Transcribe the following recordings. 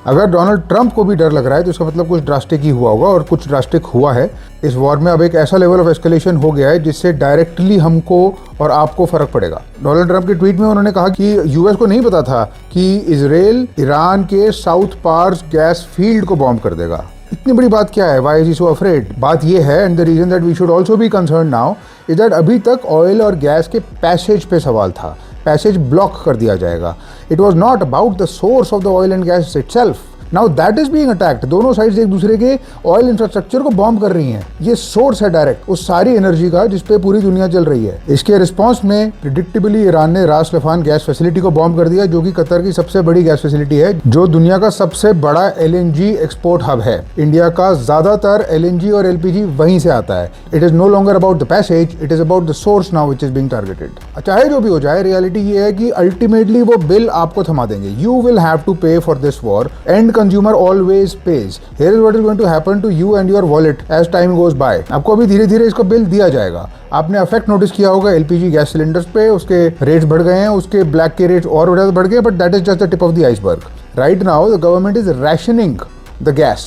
अगर Donald Trump को भी डर लग रहा है तो इसका मतलब कुछ ड्रास्टिक ही हुआ होगा, और कुछ ड्रास्टिक हुआ है। इस वॉर में अब एक ऐसा लेवल ऑफ एस्केलेशन हो गया है जिससे डायरेक्टली हमको और आपको फर्क पड़ेगा। डोनाल्ड ट्रंप के ट्वीट में उन्होंने कहा कि यूएस को नहीं पता था कि इजराइल ईरान के साउथ पार्स गैस फील्ड को बॉम्ब कर देगा। इतनी बड़ी बात क्या है? Why is he so afraid? बात ये है, and the reason that we should also be concern now is that अभी तक ऑयल और गैस के पैसेज पे सवाल था। पैसेज ब्लॉक कर दिया जाएगा। It was not about the source of the oil and gas itself. Now that is being attacked. दोनों साइड्स एक दूसरे के ऑयल इंफ्रास्ट्रक्चर को बॉम्ब कर रही हैं। ये सोर्स है डायरेक्ट उस सारी एनर्जी का जिस पे पूरी दुनिया चल रही है। इसके रिस्पॉन्स में प्रिडिक्टेबली ईरान ने रास लफान गैस फैसिलिटी को बॉम्ब कर दिया, जो कि कतर की सबसे बड़ी गैस फैसिलिटी है, जो दुनिया का सबसे बड़ा एलएनजी एक्सपोर्ट हब है। इंडिया का ज्यादातर एलएनजी और एलपीजी वहीं से आता है। It is no longer about the passage, it is about the source now which is being targeted. चाहे जो भी हो जाए, रियलिटी ये है कि अल्टीमेटली वो बिल आपको थमा देंगे। यू विल हैव टू पे for this war. And consumer always pays. Here is what is going to happen to you and your wallet as time goes by. आपको अभी धीरे धीरे इसका बिल दिया जाएगा। आपने इफेक्ट नोटिस किया होगा एलपीजी गैस सिलेंडर्स पे, उसके रेट्स बढ़ गए हैं, उसके ब्लैक के रेट्स और ज़्यादा बढ़ गए, but that is just the tip of the iceberg. Right now the government is rationing the gas.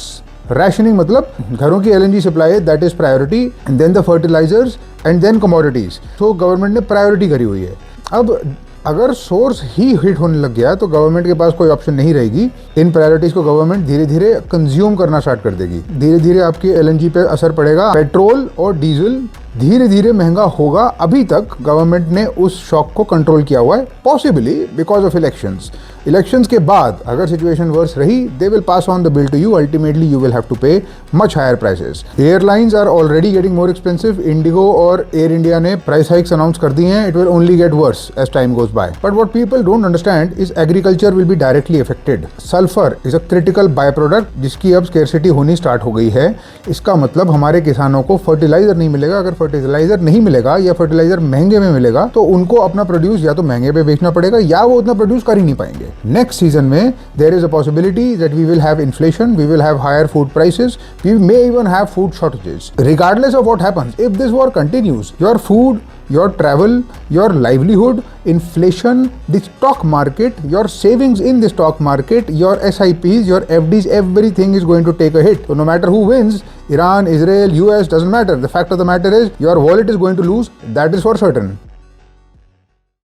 Rationing मतलब घरों की LNG supply, that is priority, and then the fertilisers and then commodities. तो government ने priority करी हुई है। अब अगर सोर्स ही हिट होने लग गया तो गवर्नमेंट के पास कोई ऑप्शन नहीं रहेगी। इन प्रायोरिटीज को गवर्नमेंट धीरे धीरे कंज्यूम करना स्टार्ट कर देगी। धीरे धीरे आपकी एलएनजी पे असर पड़ेगा। पेट्रोल और डीजल धीरे धीरे महंगा होगा। अभी तक गवर्नमेंट ने उस शॉक को कंट्रोल किया हुआ है, possibly because of elections. Elections के बाद अगर सिचुएशन वर्स रही, they will pass on the bill to you. Ultimately you will have to pay much higher prices. Airlines are already getting more expensive. IndiGo और एयर इंडिया ने price hikes announce कर दी हैं। It will only get worse as time goes by. But what people don't understand is agriculture will be directly affected. Sulphur is a critical by product जिसकी अब scarcity होनी start हो गई है। इसका मतलब हमारे किसानों को फर्टिलाइजर नहीं मिलेगा। अगर फर्टिलाइजर नहीं मिलेगा या फर्टिलाइजर महंगे में मिलेगा तो उनको अपना प्रोड्यूस या तो महंगे पे बेचना पड़ेगा या वो उतना प्रोड्यूस कर ही नहीं पाएंगे। नेक्स्ट सीजन में there is a possibility that we will have inflation, we will have higher food prices, we may even have food shortages. Regardless of what happens, if this war continues, your food, your travel, your livelihood, inflation, the stock market, your savings in the stock market, your SIPs, your FDs, everything is going to take a hit. So no matter who wins, Iran, Israel, US, doesn't matter. The fact of the matter is your wallet is going to lose. That is for certain.